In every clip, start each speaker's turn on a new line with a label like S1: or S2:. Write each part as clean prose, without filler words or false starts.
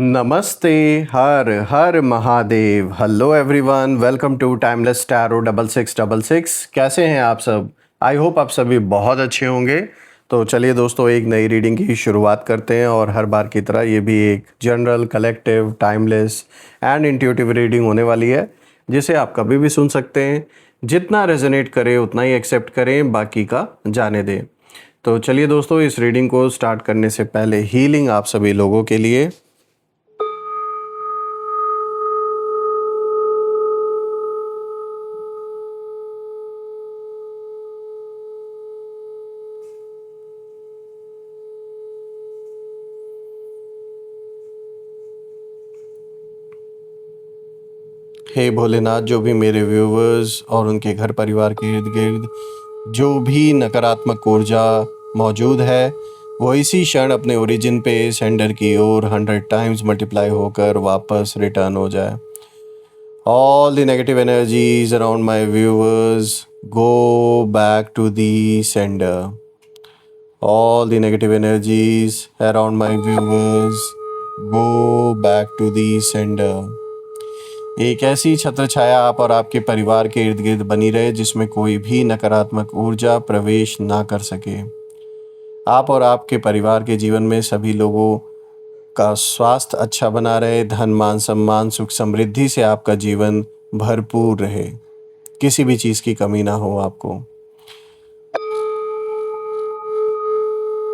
S1: नमस्ते। हर हर Mahadev. Hello everyone, welcome to timeless tarot 6666। कैसे हैं आप सब? आई होप आप सभी बहुत अच्छे होंगे। तो चलिए दोस्तों, एक नई रीडिंग की शुरुआत करते हैं और हर बार की तरह ये भी एक general, collective, timeless and intuitive reading होने वाली है, जिसे आप कभी भी सुन सकते हैं। जितना रेजोनेट करे उतना ही एक्सेप्ट करें, बाकी का जाने दें। तो चलिए दोस्तों, इस रीडिंग को स्टार्ट करने से पहले हीलिंग आप सभी लोगों के लिए। हे भोलेनाथ, जो भी मेरे व्यूवर्स और उनके घर परिवार के इर्द गिर्द जो भी नकारात्मक ऊर्जा मौजूद है, वो इसी क्षण अपने ओरिजिन पे सेंडर की ओर 100 टाइम्स मल्टीप्लाई होकर वापस रिटर्न हो जाए। All the negative energies around my viewers go back to the sender. All the negative energies around my viewers go back to the sender. एक ऐसी छत्र छाया आप और आपके परिवार के इर्द गिर्द बनी रहे जिसमें कोई भी नकारात्मक ऊर्जा प्रवेश ना कर सके। आप और आपके परिवार के जीवन में सभी लोगों का स्वास्थ्य अच्छा बना रहे, धन मान सम्मान सुख समृद्धि से आपका जीवन भरपूर रहे, किसी भी चीज़ की कमी ना हो आपको।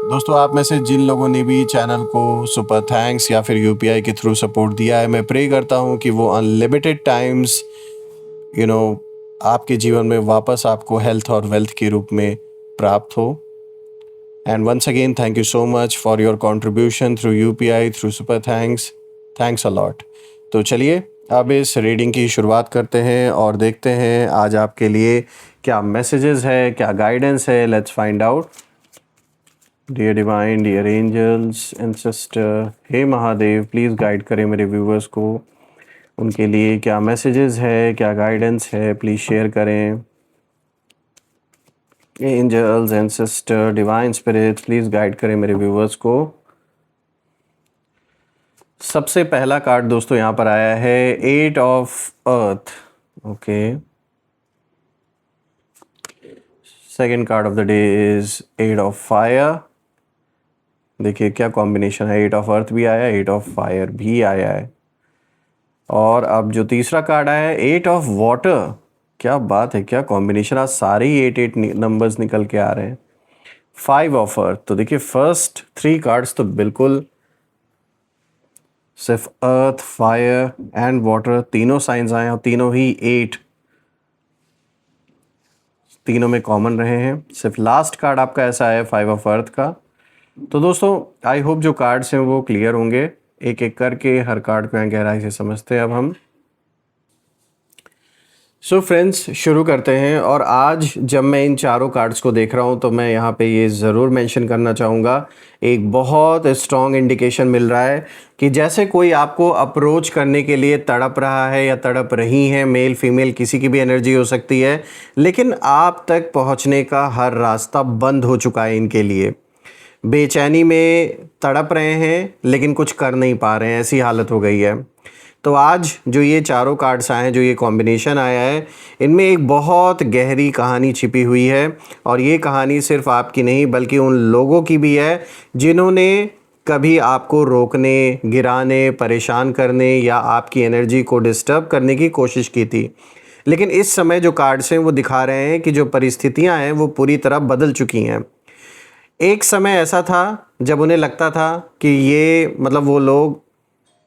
S1: दोस्तों, आप में से जिन लोगों ने भी चैनल को सुपर थैंक्स या फिर यूपीआई के थ्रू सपोर्ट दिया है, मैं प्रे करता हूँ कि वो अनलिमिटेड टाइम्स आपके जीवन में वापस आपको हेल्थ और वेल्थ के रूप में प्राप्त हो। And once again thank you so much for your contribution through UPI, through super thanks a lot. तो चलिए अब इस रीडिंग की शुरुआत करते हैं और देखते हैं आज आपके लिए क्या मैसेजेस है, क्या गाइडेंस है। Let's find out. Dear divine, dear angels, ancestor, हे महादेव, प्लीज़ गाइड करें मेरे व्यूवर्स को। उनके लिए क्या मैसेजेस है, क्या गाइडेंस है, प्लीज़ शेयर करें। Angels, ancestor, divine spirits, please guide करें मेरे व्यूवर्स को। सबसे पहला कार्ड दोस्तों यहाँ पर आया है 8 of earth. Okay, second card of the day is 8 of fire. देखिए क्या कॉम्बिनेशन है, 8 ऑफ अर्थ भी आया, 8 ऑफ फायर भी आया है। और अब जो तीसरा कार्ड आया है 8 ऑफ वाटर। क्या बात है, क्या कॉम्बिनेशन, आज सारे ही 8 नंबर्स निकल के आ रहे हैं। 5 ऑफ अर्थ। तो देखिए फर्स्ट 3 कार्ड्स तो बिल्कुल सिर्फ अर्थ, फायर एंड वाटर तीनों साइंस आए और तीनों ही 8 तीनों में कॉमन रहे हैं। सिर्फ लास्ट कार्ड आपका ऐसा है 5 ऑफ अर्थ का। तो दोस्तों आई होप जो कार्ड्स हैं वो क्लियर होंगे। एक एक करके हर कार्ड को यहाँ गहराई से समझते हैं अब हम। सो फ्रेंड्स, शुरू करते हैं। और आज जब मैं इन चारों कार्ड्स को देख रहा हूँ तो मैं यहाँ पे ये ज़रूर मेंशन करना चाहूँगा, एक बहुत स्ट्रॉन्ग इंडिकेशन मिल रहा है कि जैसे कोई आपको अप्रोच करने के लिए तड़प रहा है या तड़प रही है, मेल फीमेल किसी की भी एनर्जी हो सकती है, लेकिन आप तक पहुँचने का हर रास्ता बंद हो चुका है इनके लिए। बेचैनी में तड़प रहे हैं लेकिन कुछ कर नहीं पा रहे हैं, ऐसी हालत हो गई है। तो आज जो ये चारों कार्ड्स आए हैं, जो ये कॉम्बिनेशन आया है, इनमें एक बहुत गहरी कहानी छिपी हुई है। और ये कहानी सिर्फ आपकी नहीं बल्कि उन लोगों की भी है जिन्होंने कभी आपको रोकने, गिराने, परेशान करने या आपकी एनर्जी को डिस्टर्ब करने की कोशिश की थी। लेकिन इस समय जो कार्ड्स हैं वो दिखा रहे हैं कि जो परिस्थितियां हैं वो पूरी तरह बदल चुकी हैं। एक समय ऐसा था जब उन्हें लगता था कि ये वो लोग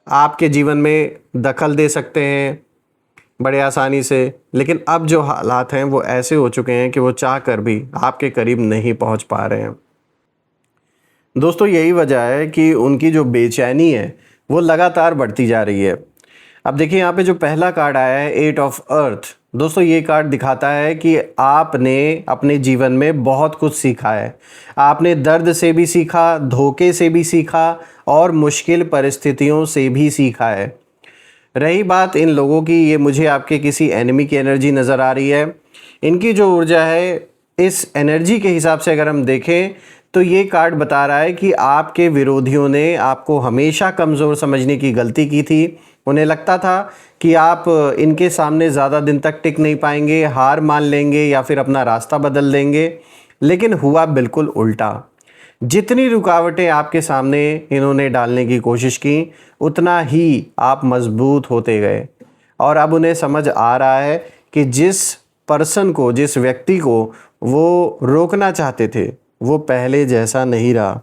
S1: आपके जीवन में दखल दे सकते हैं बड़े आसानी से, लेकिन अब जो हालात हैं वो ऐसे हो चुके हैं कि वो चाह कर भी आपके करीब नहीं पहुंच पा रहे हैं। दोस्तों यही वजह है कि उनकी जो बेचैनी है वो लगातार बढ़ती जा रही है। अब देखिए यहाँ पे जो पहला कार्ड आया है 8 ऑफ अर्थ। दोस्तों ये कार्ड दिखाता है कि आपने अपने जीवन में बहुत कुछ सीखा है। आपने दर्द से भी सीखा, धोखे से भी सीखा और मुश्किल परिस्थितियों से भी सीखा है। रही बात इन लोगों की, ये मुझे आपके किसी एनिमी की एनर्जी नज़र आ रही है। इनकी जो ऊर्जा है, इस एनर्जी के हिसाब से अगर हम देखें तो ये कार्ड बता रहा है कि आपके विरोधियों ने आपको हमेशा कमज़ोर समझने की गलती की थी। उन्हें लगता था कि आप इनके सामने ज़्यादा दिन तक टिक नहीं पाएंगे, हार मान लेंगे या फिर अपना रास्ता बदल देंगे, लेकिन हुआ बिल्कुल उल्टा। जितनी रुकावटें आपके सामने इन्होंने डालने की कोशिश की, उतना ही आप मजबूत होते गए। और अब उन्हें समझ आ रहा है कि जिस पर्सन को, जिस व्यक्ति को वो रोकना चाहते थे, वो पहले जैसा नहीं रहा।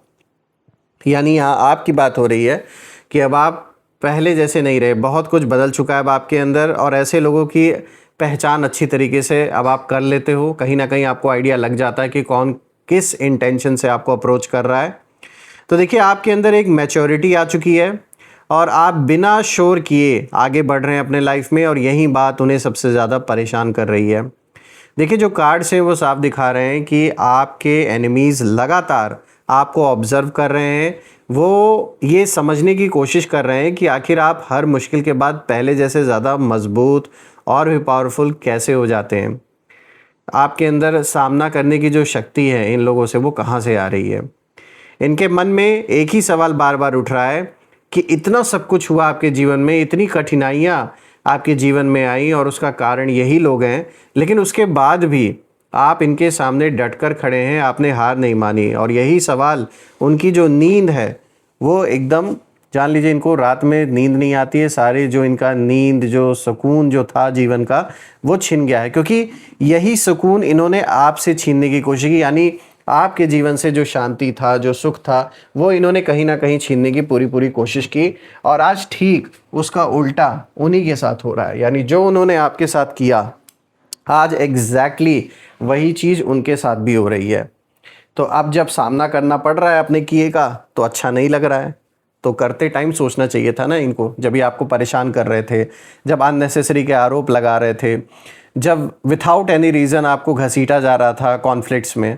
S1: यानी यहाँ आपकी बात हो रही है कि अब आप पहले जैसे नहीं रहे, बहुत कुछ बदल चुका है अब आपके अंदर, और ऐसे लोगों की पहचान अच्छी तरीके से अब आप कर लेते हो। कहीं ना कहीं आपको आइडिया लग जाता है कि कौन किस इंटेंशन से आपको अप्रोच कर रहा है। तो देखिए, आपके अंदर एक मैच्योरिटी आ चुकी है और आप बिना शोर किए आगे बढ़ रहे हैं अपने लाइफ में, और यही बात उन्हें सबसे ज़्यादा परेशान कर रही है। देखिए, जो कार्ड्स हैं वो साफ दिखा रहे हैं कि आपके एनिमीज़ लगातार आपको ऑब्ज़र्व कर रहे हैं। वो ये समझने की कोशिश कर रहे हैं कि आखिर आप हर मुश्किल के बाद पहले जैसे ज़्यादा मजबूत और भी पावरफुल कैसे हो जाते हैं। आपके अंदर सामना करने की जो शक्ति है इन लोगों से, वो कहाँ से आ रही है। इनके मन में एक ही सवाल बार बार उठ रहा है कि इतना सब कुछ हुआ आपके जीवन में, इतनी कठिनाइयाँ आपके जीवन में आई और उसका कारण यही लोग हैं, लेकिन उसके बाद भी आप इनके सामने डटकर खड़े हैं, आपने हार नहीं मानी। और यही सवाल, उनकी जो नींद है वो एकदम, जान लीजिए इनको रात में नींद नहीं आती है। सारे जो इनका नींद, जो सुकून जो था जीवन का, वो छिन गया है, क्योंकि यही सुकून इन्होंने आपसे छीनने की कोशिश की। यानी आपके जीवन से जो शांति था, जो सुख था, वो इन्होंने कहीं ना कहीं छीनने की पूरी पूरी कोशिश की। और आज ठीक उसका उल्टा उन्हीं के साथ हो रहा है। यानी जो उन्होंने आपके साथ किया, आज एग्जैक्टली वही चीज़ उनके साथ भी हो रही है। तो अब जब सामना करना पड़ रहा है अपने किए का, तो अच्छा नहीं लग रहा है। तो करते टाइम सोचना चाहिए था ना इनको, जब ये आपको परेशान कर रहे थे, जब अननेसेसरी के आरोप लगा रहे थे, जब विथआउट एनी रीज़न आपको घसीटा जा रहा था कॉन्फ्लिक्ट्स में।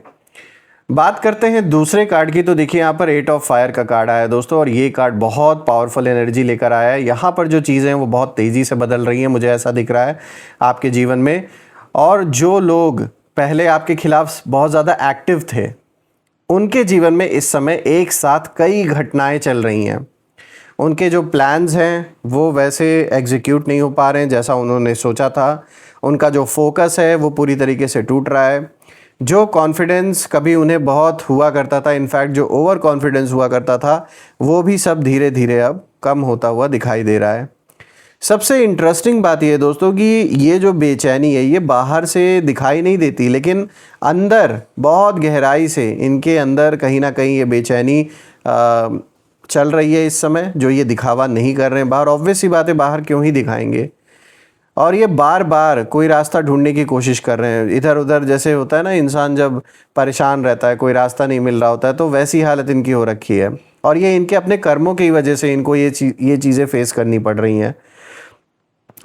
S1: बात करते हैं दूसरे कार्ड की। तो देखिए, यहाँ पर 8 ऑफ फायर का कार्ड आया है दोस्तों, और ये कार्ड बहुत पावरफुल एनर्जी लेकर आया है। यहाँ पर जो चीज़ें हैं वो बहुत तेज़ी से बदल रही हैं, मुझे ऐसा दिख रहा है आपके जीवन में। और जो लोग पहले आपके खिलाफ बहुत ज़्यादा एक्टिव थे, उनके जीवन में इस समय एक साथ कई घटनाएं चल रही हैं। उनके जो प्लान्स हैं वो वैसे एग्जीक्यूट नहीं हो पा रहे हैं जैसा उन्होंने सोचा था। उनका जो फोकस है वो पूरी तरीके से टूट रहा है। जो कॉन्फिडेंस कभी उन्हें बहुत हुआ करता था, इनफैक्ट जो ओवर कॉन्फिडेंस हुआ करता था, वो भी सब धीरे धीरे अब कम होता हुआ दिखाई दे रहा है। सबसे इंटरेस्टिंग बात यह है दोस्तों कि ये जो बेचैनी है, ये बाहर से दिखाई नहीं देती, लेकिन अंदर बहुत गहराई से इनके अंदर कहीं ना कहीं ये बेचैनी चल रही है इस समय, जो ये दिखावा नहीं कर रहे हैं बाहर। ऑब्वियस सी बात है, बाहर क्यों ही दिखाएंगे। और ये बार बार कोई रास्ता ढूंढने की कोशिश कर रहे हैं इधर उधर। जैसे होता है ना, इंसान जब परेशान रहता है, कोई रास्ता नहीं मिल रहा होता है, तो वैसी हालत इनकी हो रखी है। और ये इनके अपने कर्मों की वजह से इनको ये चीज़ें फेस करनी पड़ रही हैं।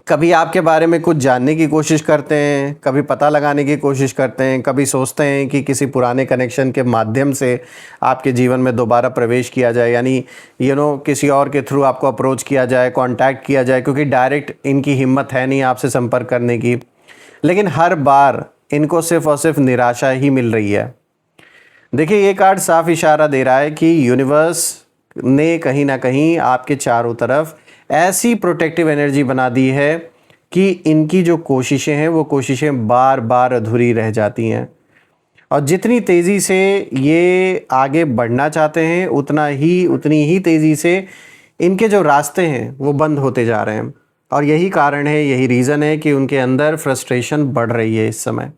S1: कभी आपके बारे में कुछ जानने की कोशिश करते हैं, कभी पता लगाने की कोशिश करते हैं, कभी सोचते हैं कि किसी पुराने कनेक्शन के माध्यम से आपके जीवन में दोबारा प्रवेश किया जाए, यानी किसी और के थ्रू आपको अप्रोच किया जाए, कांटेक्ट किया जाए, क्योंकि डायरेक्ट इनकी हिम्मत है नहीं आपसे संपर्क करने की। लेकिन हर बार इनको सिर्फ और सिर्फ निराशा ही मिल रही है। देखिए, ये कार्ड साफ इशारा दे रहा है कि यूनिवर्स ने कहीं ना कहीं आपके चारों तरफ ऐसी प्रोटेक्टिव एनर्जी बना दी है कि इनकी जो कोशिशें हैं वो कोशिशें बार बार अधूरी रह जाती हैं। और जितनी तेज़ी से ये आगे बढ़ना चाहते हैं, उतनी ही तेज़ी से इनके जो रास्ते हैं वो बंद होते जा रहे हैं। और यही कारण है, यही रीज़न है कि उनके अंदर फ्रस्ट्रेशन बढ़ रही है इस समय।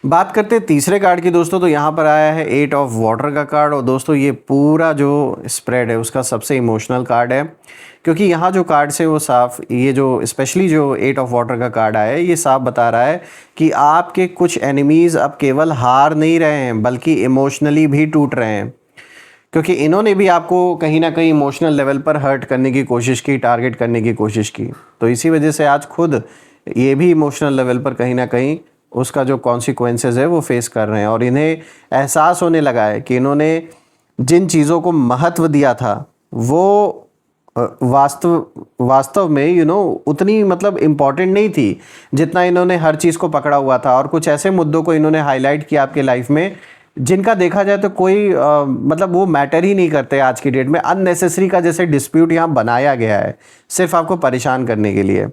S1: बात करते हैं तीसरे कार्ड की दोस्तों। तो यहाँ पर आया है 8 ऑफ वाटर का कार्ड। और दोस्तों, ये पूरा जो स्प्रेड है उसका सबसे इमोशनल कार्ड है, क्योंकि यहाँ जो कार्ड से वो साफ, ये जो स्पेशली जो 8 ऑफ वाटर का कार्ड आया है, ये साफ बता रहा है कि आपके कुछ एनिमीज़ अब केवल हार नहीं रहे हैं, बल्कि इमोशनली भी टूट रहे हैं। क्योंकि इन्होंने भी आपको कहीं ना कहीं इमोशनल लेवल पर हर्ट करने की कोशिश की, टारगेट करने की कोशिश की। तो इसी वजह से आज खुद ये भी इमोशनल लेवल पर कहीं ना कहीं उसका जो कॉन्सिक्वेंसेस है वो फेस कर रहे हैं। और इन्हें एहसास होने लगा है कि इन्होंने जिन चीज़ों को महत्व दिया था वो वास्तव में उतनी मतलब इम्पॉर्टेंट नहीं थी जितना इन्होंने हर चीज़ को पकड़ा हुआ था। और कुछ ऐसे मुद्दों को इन्होंने हाईलाइट किया आपके लाइफ में जिनका देखा जाए तो कोई मतलब वो मैटर ही नहीं करते आज की डेट में। अननेसेसरी का जैसे डिस्प्यूट यहाँ बनाया गया है सिर्फ आपको परेशान करने के लिए।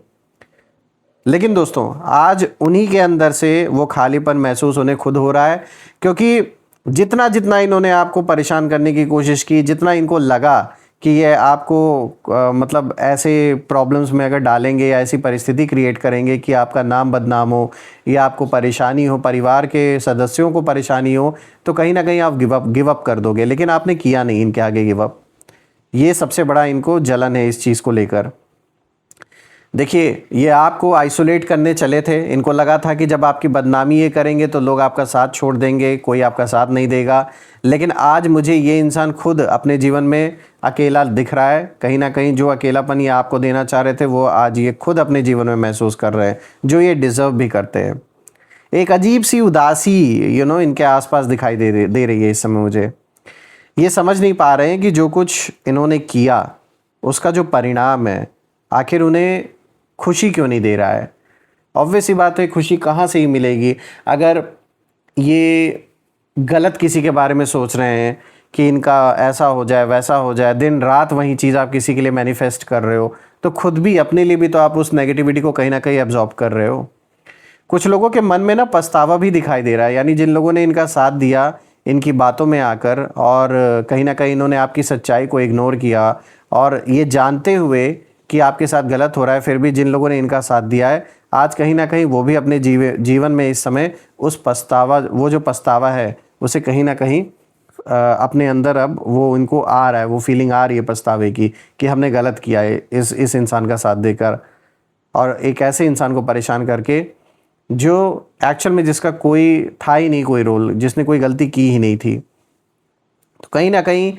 S1: लेकिन दोस्तों आज उन्हीं के अंदर से वो खालीपन महसूस उन्हें खुद हो रहा है, क्योंकि जितना जितना इन्होंने आपको परेशान करने की कोशिश की, जितना इनको लगा कि ये आपको मतलब ऐसे प्रॉब्लम्स में अगर डालेंगे या ऐसी परिस्थिति क्रिएट करेंगे कि आपका नाम बदनाम हो या आपको परेशानी हो, परिवार के सदस्यों को परेशानी हो, तो कहीं ना कहीं आप गिव अप कर दोगे। लेकिन आपने किया नहीं इनके आगे गिव अप। ये सबसे बड़ा इनको जलन है इस चीज़ को लेकर। देखिए ये आपको आइसोलेट करने चले थे, इनको लगा था कि जब आपकी बदनामी ये करेंगे तो लोग आपका साथ छोड़ देंगे, कोई आपका साथ नहीं देगा। लेकिन आज मुझे ये इंसान खुद अपने जीवन में अकेला दिख रहा है। कहीं ना कहीं जो अकेलापन ये आपको देना चाह रहे थे वो आज ये खुद अपने जीवन में महसूस कर रहे हैं, जो ये डिज़र्व भी करते हैं। एक अजीब सी उदासी इनके आसपास दिखाई दे रही है इस समय मुझे। ये समझ नहीं पा रहे हैं कि जो कुछ इन्होंने किया उसका जो परिणाम है आखिर उन्हें खुशी क्यों नहीं दे रहा है। ऑब्वियस सी बात है, खुशी कहाँ से ही मिलेगी अगर ये गलत किसी के बारे में सोच रहे हैं कि इनका ऐसा हो जाए वैसा हो जाए, दिन रात वही चीज़ आप किसी के लिए मैनिफेस्ट कर रहे हो, तो खुद भी अपने लिए भी तो आप उस नेगेटिविटी को कहीं ना कहीं एब्जॉर्ब कर रहे हो। कुछ लोगों के मन में ना पछतावा भी दिखाई दे रहा है, यानी जिन लोगों ने इनका साथ दिया इनकी बातों में आकर, और कहीं ना कहीं इन्होंने आपकी सच्चाई को इग्नोर किया, और ये जानते हुए कि आपके साथ गलत हो रहा है फिर भी जिन लोगों ने इनका साथ दिया है, आज कहीं ना कहीं वो भी अपने जीवन में इस समय वो जो पछतावा है उसे कहीं ना कहीं अपने अंदर अब वो इनको आ रहा है, वो फीलिंग आ रही है पछतावे की कि हमने गलत किया है इस इंसान का साथ देकर, और एक ऐसे इंसान को परेशान करके जो एक्चुअल में जिसका कोई था ही नहीं कोई रोल, जिसने कोई गलती की ही नहीं थी। तो कहीं ना कहीं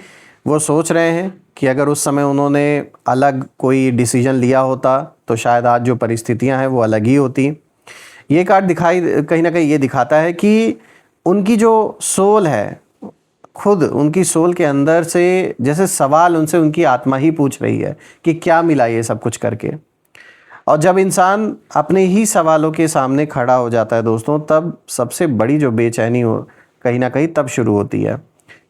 S1: वो सोच रहे हैं कि अगर उस समय उन्होंने अलग कोई डिसीजन लिया होता तो शायद आज जो परिस्थितियां हैं वो अलग ही होती। ये कार्ड कहीं ना कहीं ये दिखाता है कि उनकी जो सोल है, खुद उनकी सोल के अंदर से जैसे सवाल उनसे उनकी आत्मा ही पूछ रही है कि क्या मिला ये सब कुछ करके। और जब इंसान अपने ही सवालों के सामने खड़ा हो जाता है दोस्तों, तब सबसे बड़ी जो बेचैनी हो कहीं ना कहीं तब शुरू होती है।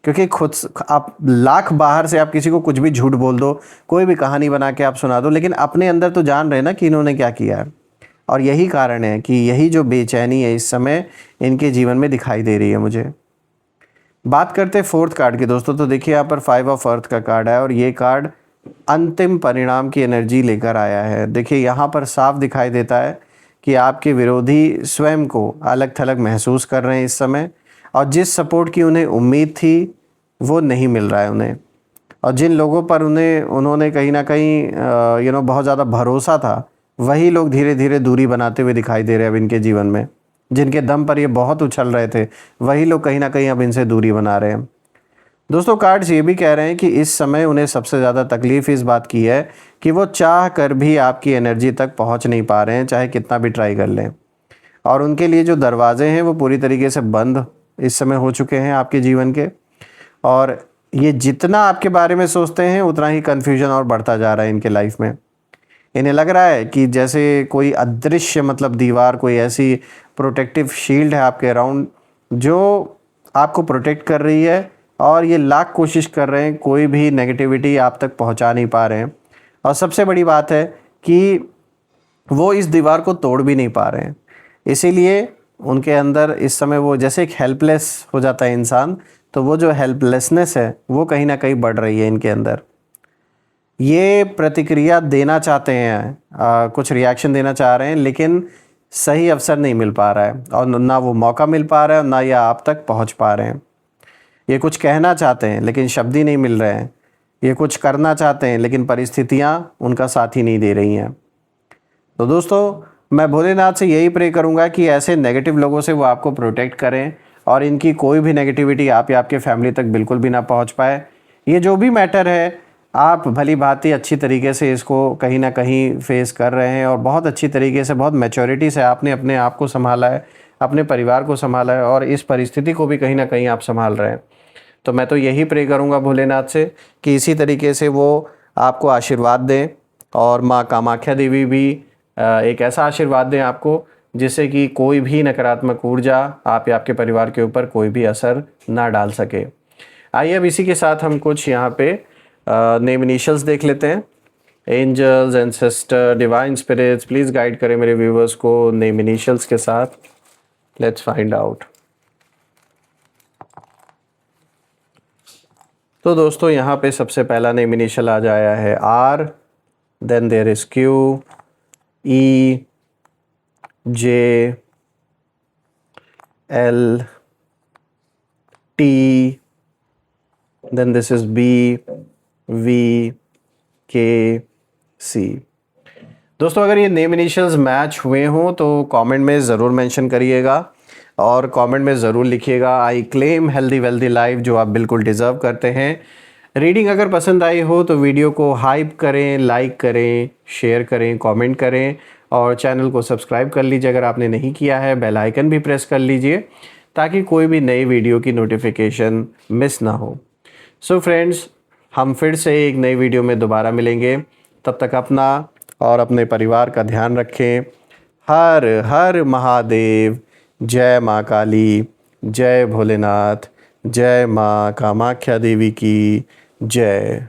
S1: क्योंकि खुद आप लाख बाहर से आप किसी को कुछ भी झूठ बोल दो, कोई भी कहानी बना के आप सुना दो, लेकिन अपने अंदर तो जान रहे ना कि इन्होंने क्या किया है। और यही कारण है कि यही जो बेचैनी है इस समय इनके जीवन में दिखाई दे रही है मुझे। बात करते हैं फोर्थ कार्ड की दोस्तों, तो देखिए यहाँ पर 5 ऑफ अर्थ का कार्ड है और ये कार्ड अंतिम परिणाम की एनर्जी लेकर आया है। देखिए यहाँ पर साफ दिखाई देता है कि आपके विरोधी स्वयं को अलग थलग महसूस कर रहे हैं इस समय, और जिस सपोर्ट की उन्हें उम्मीद थी वो नहीं मिल रहा है उन्हें, और जिन लोगों पर उन्होंने कहीं ना कहीं बहुत ज़्यादा भरोसा था, वही लोग धीरे धीरे दूरी बनाते हुए दिखाई दे रहे हैं अब इनके जीवन में। जिनके दम पर ये बहुत उछल रहे थे वही लोग कहीं ना कहीं अब इनसे दूरी बना रहे हैं। दोस्तों कार्ड्स ये भी कह रहे हैं कि इस समय उन्हें सबसे ज़्यादा तकलीफ़ इस बात की है कि वो चाह कर भी आपकी एनर्जी तक पहुंच नहीं पा रहे हैं, चाहे कितना भी ट्राई कर लें। और उनके लिए जो दरवाजे हैं वो पूरी तरीके से बंद इस समय हो चुके हैं आपके जीवन के, और ये जितना आपके बारे में सोचते हैं उतना ही कन्फ्यूजन और बढ़ता जा रहा है इनके लाइफ में। इन्हें लग रहा है कि जैसे कोई अदृश्य मतलब दीवार, कोई ऐसी प्रोटेक्टिव शील्ड है आपके अराउंड जो आपको प्रोटेक्ट कर रही है, और ये लाख कोशिश कर रहे हैं, कोई भी नेगेटिविटी आप तक पहुंचा नहीं पा रहे हैं। और सबसे बड़ी बात है कि वो इस दीवार को तोड़ भी नहीं पा रहे हैं। इसीलिए उनके अंदर इस समय वो जैसे एक हेल्पलेस हो जाता है इंसान, तो वो जो हेल्पलेसनेस है वो कहीं ना कहीं बढ़ रही है इनके अंदर। ये प्रतिक्रिया देना चाहते हैं, कुछ रिएक्शन देना चाह रहे हैं, लेकिन सही अवसर नहीं मिल पा रहा है, और ना वो मौका मिल पा रहा है, ना ये आप तक पहुंच पा रहे हैं। ये कुछ कहना चाहते हैं लेकिन शब्द ही नहीं मिल रहे हैं। ये कुछ करना चाहते हैं लेकिन परिस्थितियां उनका साथ ही नहीं दे रही हैं। तो दोस्तों मैं भोलेनाथ से यही प्रे करूंगा कि ऐसे नेगेटिव लोगों से वो आपको प्रोटेक्ट करें, और इनकी कोई भी नेगेटिविटी आप या आपके फैमिली तक बिल्कुल भी ना पहुंच पाए। ये जो भी मैटर है आप भली भांति अच्छी तरीके से इसको कहीं ना कहीं फेस कर रहे हैं, और बहुत अच्छी तरीके से, बहुत मैच्योरिटी से आपने अपने आप को संभाला है, अपने परिवार को संभाला है, और इस परिस्थिति को भी कहीं ना कहीं आप संभाल रहे हैं। तो मैं तो यही प्रे करूंगा भोलेनाथ से कि इसी तरीके से वो आपको आशीर्वाद दें, और माँ कामाख्या देवी भी एक ऐसा आशीर्वाद दें आपको जिससे कि कोई भी नकारात्मक ऊर्जा आप या आपके परिवार के ऊपर कोई भी असर ना डाल सके। आइए अब इसी के साथ हम कुछ यहाँ पे नेम इनिशियल्स देख लेते हैं। Angels, ancestor, divine spirits, please guide करें मेरे व्यूवर्स को नेम इनिशियल्स के साथ। Let's find out. तो दोस्तों यहाँ पे सबसे पहला नेम इनिशियल आ जाया है R, then there is Q, E, J, L, T, then this is B, V, K, C। दोस्तों अगर ये नेम इनिशियल्स मैच हुए हों तो कमेंट में ज़रूर मेंशन करिएगा और कमेंट में ज़रूर लिखिएगा I claim healthy wealthy life, जो आप बिल्कुल डिज़र्व करते हैं। रीडिंग अगर पसंद आई हो तो वीडियो को हाइप करें, लाइक करें, शेयर करें, कमेंट करें और चैनल को सब्सक्राइब कर लीजिए अगर आपने नहीं किया है। बेल आइकन भी प्रेस कर लीजिए ताकि कोई भी नई वीडियो की नोटिफिकेशन मिस ना हो। सो फ्रेंड्स, हम फिर से एक नई वीडियो में दोबारा मिलेंगे। तब तक अपना और अपने परिवार का ध्यान रखें। हर हर महादेव। जय माँ काली, जय भोलेनाथ, जय माँ कामाख्या देवी की जय।